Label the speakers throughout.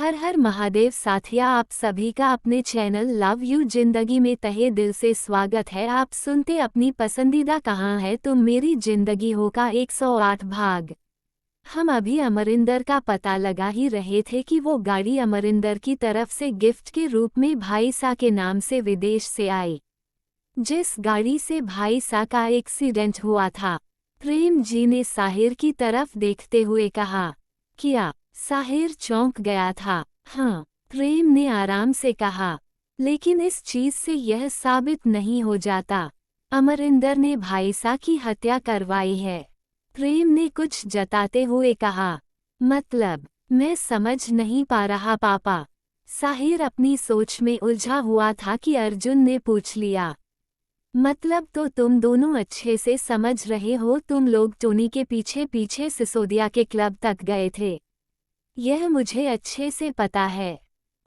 Speaker 1: हर हर महादेव साथिया, आप सभी का अपने चैनल लव यू जिंदगी में तहे दिल से स्वागत है। आप सुनते अपनी पसंदीदा कहाँ है तुम मेरी जिंदगी हो का 108 भाग। हम अभी अमरिंदर का पता लगा ही रहे थे कि वो गाड़ी अमरिंदर की तरफ से गिफ्ट के रूप में भाई सा के नाम से विदेश से आई। जिस गाड़ी से भाई सा का एक्सीडेंट हुआ था। प्रेम जी ने साहिर की तरफ देखते हुए कहा। क्या? साहिर चौंक गया था। हाँ, प्रेम ने आराम से कहा। लेकिन इस चीज से यह साबित नहीं हो जाता अमरिंदर ने भाई सा की हत्या करवाई है। प्रेम ने कुछ जताते हुए कहा। मतलब? मैं समझ नहीं पा रहा पापा। साहिर अपनी सोच में उलझा हुआ था कि अर्जुन ने पूछ लिया। मतलब तो तुम दोनों अच्छे से समझ रहे हो। तुम लोग टोनी के पीछे पीछे सिसोदिया के क्लब तक गए थे। यह मुझे अच्छे से पता है।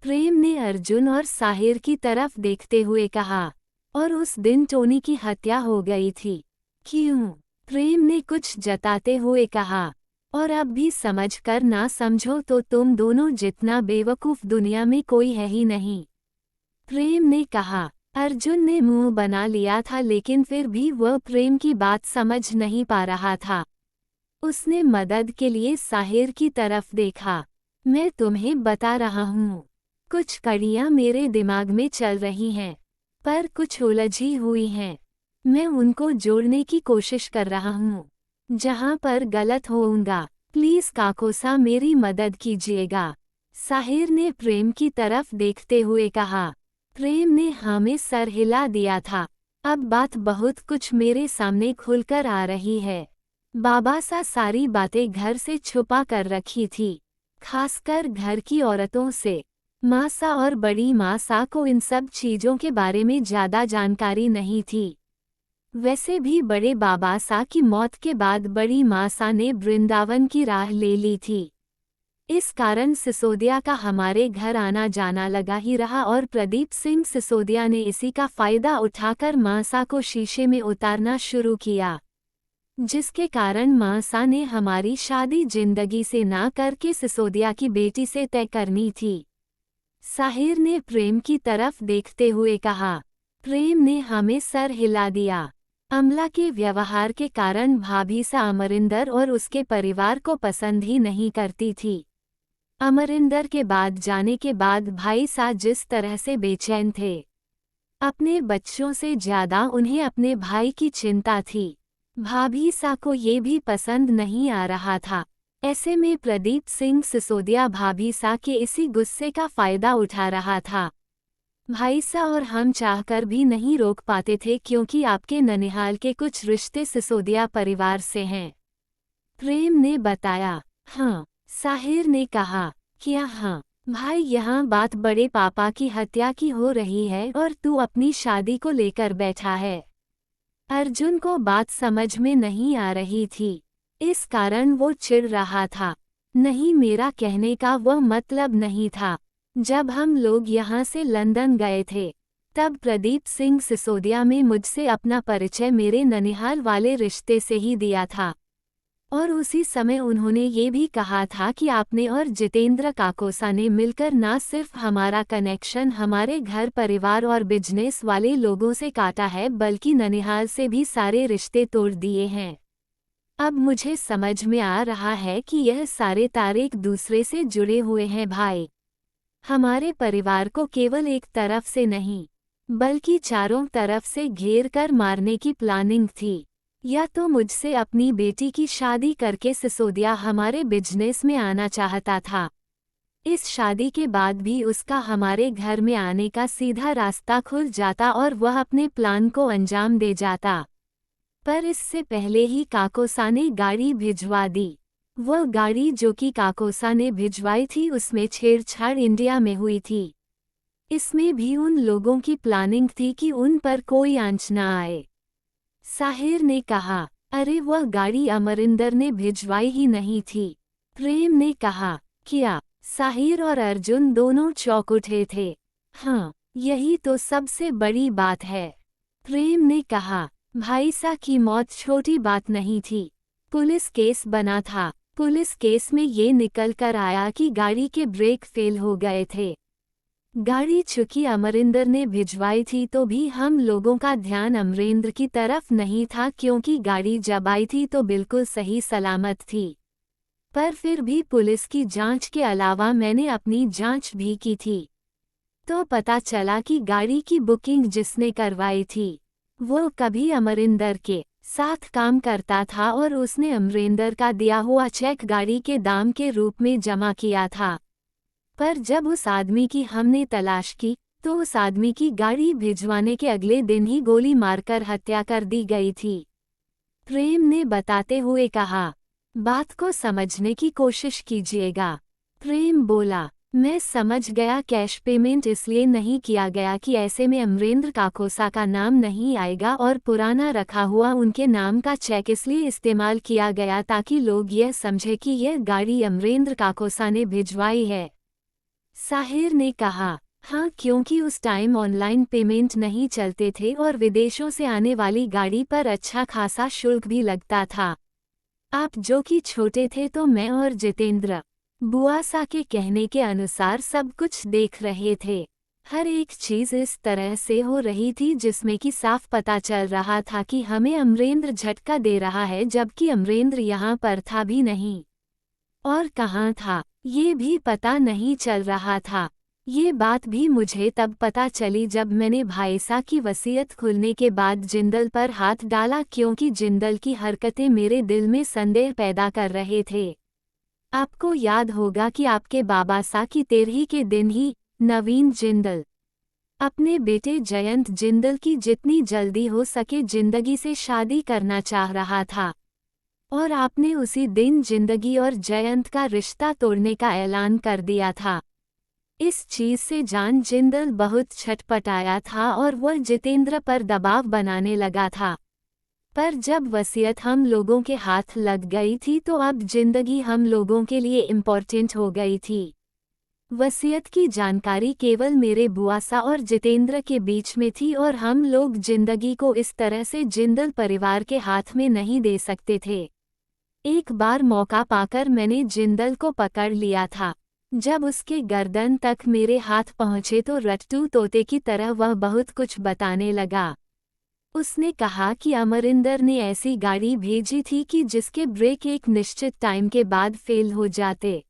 Speaker 1: प्रेम ने अर्जुन और साहिर की तरफ देखते हुए कहा। और उस दिन टोनी की हत्या हो गई थी। क्यों? प्रेम ने कुछ जताते हुए कहा। और अब भी समझ कर ना समझो तो तुम दोनों जितना बेवकूफ़ दुनिया में कोई है ही नहीं। प्रेम ने कहा। अर्जुन ने मुंह बना लिया था, लेकिन फिर भी वह प्रेम की बात समझ नहीं पा रहा था। उसने मदद के लिए साहिर की तरफ देखा। मैं तुम्हें बता रहा हूँ, कुछ कड़ियाँ मेरे दिमाग में चल रही हैं, पर कुछ उलझी हुई हैं। मैं उनको जोड़ने की कोशिश कर रहा हूँ। जहाँ पर गलत होऊंगा, प्लीज़ काकोसा मेरी मदद कीजिएगा। साहिर ने प्रेम की तरफ देखते हुए कहा। प्रेम ने हाँ में सर हिला दिया था। अब बात बहुत कुछ मेरे सामने खुलकर आ रही है। बाबा सा सारी बातें घर से छुपा कर रखी थी, खासकर घर की औरतों से। माँ सा और बड़ी माँ सा को इन सब चीज़ों के बारे में ज़्यादा जानकारी नहीं थी। वैसे भी बड़े बाबा सा की मौत के बाद बड़ी माँ सा ने वृंदावन की राह ले ली थी। इस कारण सिसोदिया का हमारे घर आना जाना लगा ही रहा और प्रदीप सिंह सिसोदिया ने इसी का फ़ायदा उठाकर माँ सा को शीशे में उतारना शुरू किया, जिसके कारण माँ सा ने हमारी शादी जिंदगी से ना करके सिसोदिया की बेटी से तय करनी थी। साहिर ने प्रेम की तरफ देखते हुए कहा। प्रेम ने हमें सर हिला दिया। अमला के व्यवहार के कारण भाभी सा अमरिंदर और उसके परिवार को पसंद ही नहीं करती थी। अमरिंदर के बाद जाने के बाद भाई सा जिस तरह से बेचैन थे, अपने बच्चों से ज़्यादा उन्हें अपने भाई की चिंता थी। भाभी सा को ये भी पसंद नहीं आ रहा था। ऐसे में प्रदीप सिंह सिसोदिया भाभी सा के इसी गुस्से का फ़ायदा उठा रहा था। भाई सा और हम चाहकर भी नहीं रोक पाते थे, क्योंकि आपके ननिहाल के कुछ रिश्ते सिसोदिया परिवार से हैं। प्रेम ने बताया। हाँ, साहिर ने कहा। क्या? हाँ भाई, यहाँ बात बड़े पापा की हत्या की हो रही है और तू अपनी शादी को लेकर बैठा है। अर्जुन को बात समझ में नहीं आ रही थी, इस कारण वो चिढ़ रहा था। नहीं, मेरा कहने का वह मतलब नहीं था। जब हम लोग यहाँ से लंदन गए थे, तब प्रदीप सिंह सिसोदिया में मुझसे अपना परिचय मेरे ननिहाल वाले रिश्ते से ही दिया था। और उसी समय उन्होंने ये भी कहा था कि आपने और जितेंद्र काकोसा ने मिलकर ना सिर्फ हमारा कनेक्शन हमारे घर परिवार और बिजनेस वाले लोगों से काटा है, बल्कि ननिहाल से भी सारे रिश्ते तोड़ दिए हैं। अब मुझे समझ में आ रहा है कि यह सारे तार एक दूसरे से जुड़े हुए हैं भाई। हमारे परिवार को केवल एक तरफ से नहीं, बल्कि चारों तरफ से घेर कर मारने की प्लानिंग थी। या तो मुझसे अपनी बेटी की शादी करके सिसोदिया हमारे बिजनेस में आना चाहता था। इस शादी के बाद भी उसका हमारे घर में आने का सीधा रास्ता खुल जाता और वह अपने प्लान को अंजाम दे जाता। पर इससे पहले ही काकोसा ने गाड़ी भिजवा दी। वह गाड़ी जो कि काकोसा ने भिजवाई थी, उसमें छेड़छाड़ इंडिया में हुई थी। इसमें भी उन लोगों की प्लानिंग थी कि उन पर कोई आंच न आए। साहिर ने कहा। अरे, वह गाड़ी अमरिंदर ने भिजवाई ही नहीं थी। प्रेम ने कहा। क्या? साहिर और अर्जुन दोनों चौंक उठे थे। हाँ, यही तो सबसे बड़ी बात है। प्रेम ने कहा। भाई सा की मौत छोटी बात नहीं थी। पुलिस केस बना था, पुलिस केस में ये निकल कर आया कि गाड़ी के ब्रेक फेल हो गए थे। गाड़ी चूंकि अमरिंदर ने भिजवाई थी तो भी हम लोगों का ध्यान अमरेंद्र की तरफ नहीं था, क्योंकि गाड़ी जब आई थी तो बिल्कुल सही सलामत थी। पर फिर भी पुलिस की जांच के अलावा मैंने अपनी जांच भी की थी, तो पता चला कि गाड़ी की बुकिंग जिसने करवाई थी वो कभी अमरिंदर के साथ काम करता था और उसने अमरिंदर का दिया हुआ चेक गाड़ी के दाम के रूप में जमा किया था। पर जब उस आदमी की हमने तलाश की तो उस आदमी की गाड़ी भिजवाने के अगले दिन ही गोली मारकर हत्या कर दी गई थी। प्रेम ने बताते हुए कहा, बात को समझने की कोशिश कीजिएगा। प्रेम बोला, मैं समझ गया, कैश पेमेंट इसलिए नहीं किया गया कि ऐसे में अमरेंद्र काकोसा का नाम नहीं आएगा, और पुराना रखा हुआ उनके नाम का चेक इसलिए इस्तेमाल किया गया ताकि लोग यह समझे कि यह गाड़ी अमरेंद्र काकोसा ने भिजवाई है। साहिर ने कहा, हाँ, क्योंकि उस टाइम ऑनलाइन पेमेंट नहीं चलते थे और विदेशों से आने वाली गाड़ी पर अच्छा खासा शुल्क भी लगता था। आप जो कि छोटे थे तो मैं और जितेंद्र बुआसा के कहने के अनुसार सब कुछ देख रहे थे। हर एक चीज इस तरह से हो रही थी जिसमें कि साफ पता चल रहा था कि हमें अमरेंद्र झटका दे रहा है, जबकि अमरेंद्र यहाँ पर था भी नहीं और कहाँ था ये भी पता नहीं चल रहा था। ये बात भी मुझे तब पता चली जब मैंने भाईसा की वसीयत खुलने के बाद जिंदल पर हाथ डाला, क्योंकि जिंदल की हरकतें मेरे दिल में संदेह पैदा कर रहे थे। आपको याद होगा कि आपके बाबा सा की 13 के दिन ही नवीन जिंदल अपने बेटे जयंत जिंदल की जितनी जल्दी हो सके जिंदगी से शादी करना चाह रहा था, और आपने उसी दिन जिंदगी और जयंत का रिश्ता तोड़ने का ऐलान कर दिया था। इस चीज से जान जिंदल बहुत छटपटाया था और वह जितेंद्र पर दबाव बनाने लगा था। पर जब वसीयत हम लोगों के हाथ लग गई थी तो अब जिंदगी हम लोगों के लिए इम्पोर्टेंट हो गई थी। वसीयत की जानकारी केवल मेरे बुआसा और जितेंद्र के बीच में थी और हम लोग जिंदगी को इस तरह से जिंदल परिवार के हाथ में नहीं दे सकते थे। एक बार मौका पाकर मैंने जिंदल को पकड़ लिया था। जब उसके गर्दन तक मेरे हाथ पहुंचे तो रट्टू तोते की तरह वह बहुत कुछ बताने लगा। उसने कहा कि अमरिंदर ने ऐसी गाड़ी भेजी थी कि जिसके ब्रेक एक निश्चित टाइम के बाद फेल हो जाते।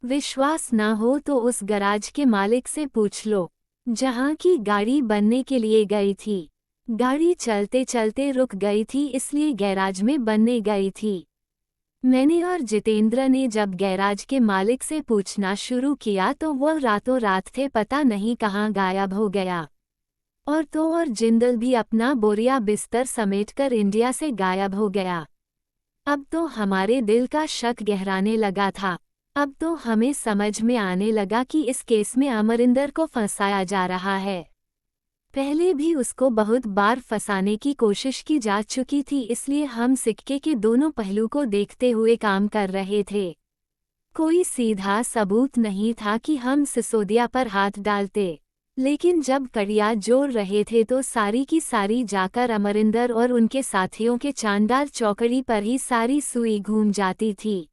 Speaker 1: विश्वास ना हो तो उस गराज के मालिक से पूछ लो जहां की गाड़ी बनने के लिए गई थी। गाड़ी चलते चलते रुक गई थी, इसलिए गैराज में बनने गई थी। मैंने और जितेंद्र ने जब गैराज के मालिक से पूछना शुरू किया तो वह रातों रात थे पता नहीं कहाँ गायब हो गया, और जिंदल भी अपना बोरिया बिस्तर समेटकर इंडिया से गायब हो गया। अब तो हमारे दिल का शक गहराने लगा था। अब तो हमें समझ में आने लगा कि इस केस में अमरिंदर को फंसाया जा रहा है। पहले भी उसको बहुत बार फंसाने की कोशिश की जा चुकी थी, इसलिए हम सिक्के के दोनों पहलू को देखते हुए काम कर रहे थे। कोई सीधा सबूत नहीं था कि हम सिसोदिया पर हाथ डालते, लेकिन जब कड़ियाँ जोड़ रहे थे तो सारी की सारी जाकर अमरिंदर और उनके साथियों के चांडाल चौकड़ी पर ही सारी सुई घूम जाती थी।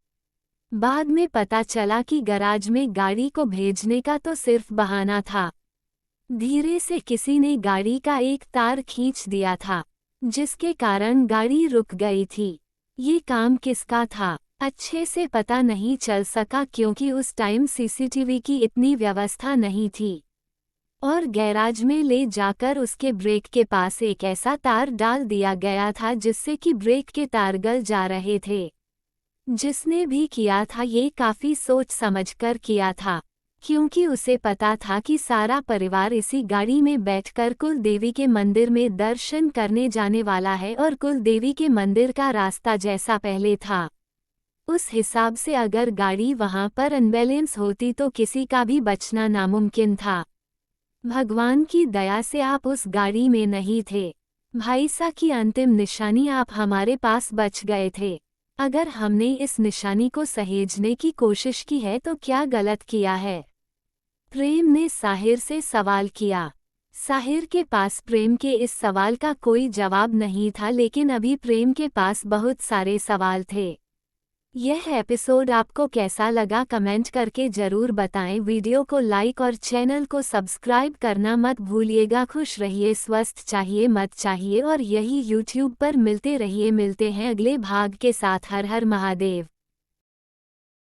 Speaker 1: बाद में पता चला कि गराज में गाड़ी को भेजने का तो सिर्फ बहाना था। धीरे से किसी ने गाड़ी का एक तार खींच दिया था, जिसके कारण गाड़ी रुक गई थी। ये काम किसका था अच्छे से पता नहीं चल सका, क्योंकि उस टाइम सीसीटीवी की इतनी व्यवस्था नहीं थी, और गैराज में ले जाकर उसके ब्रेक के पास एक ऐसा तार डाल दिया गया था जिससे कि ब्रेक के तार गल जा रहे थे। जिसने भी किया था ये काफी सोच समझकर किया था, क्योंकि उसे पता था कि सारा परिवार इसी गाड़ी में बैठकर कुल देवी के मंदिर में दर्शन करने जाने वाला है, और कुल देवी के मंदिर का रास्ता जैसा पहले था उस हिसाब से अगर गाड़ी वहां पर अनबैलेंस होती तो किसी का भी बचना नामुमकिन था। भगवान की दया से आप उस गाड़ी में नहीं थे। भाईसा की अंतिम निशानी आप हमारे पास बच गए थे। अगर हमने इस निशानी को सहेजने की कोशिश की है तो क्या गलत किया है? प्रेम ने साहिर से सवाल किया। साहिर के पास प्रेम के इस सवाल का कोई जवाब नहीं था, लेकिन अभी प्रेम के पास बहुत सारे सवाल थे। यह एपिसोड आपको कैसा लगा कमेंट करके ज़रूर बताएं। वीडियो को लाइक और चैनल को सब्सक्राइब करना मत भूलिएगा। खुश रहिए, स्वस्थ चाहिए मत चाहिए और यही यूट्यूब पर मिलते रहिए। मिलते हैं अगले भाग के साथ। हर हर महादेव।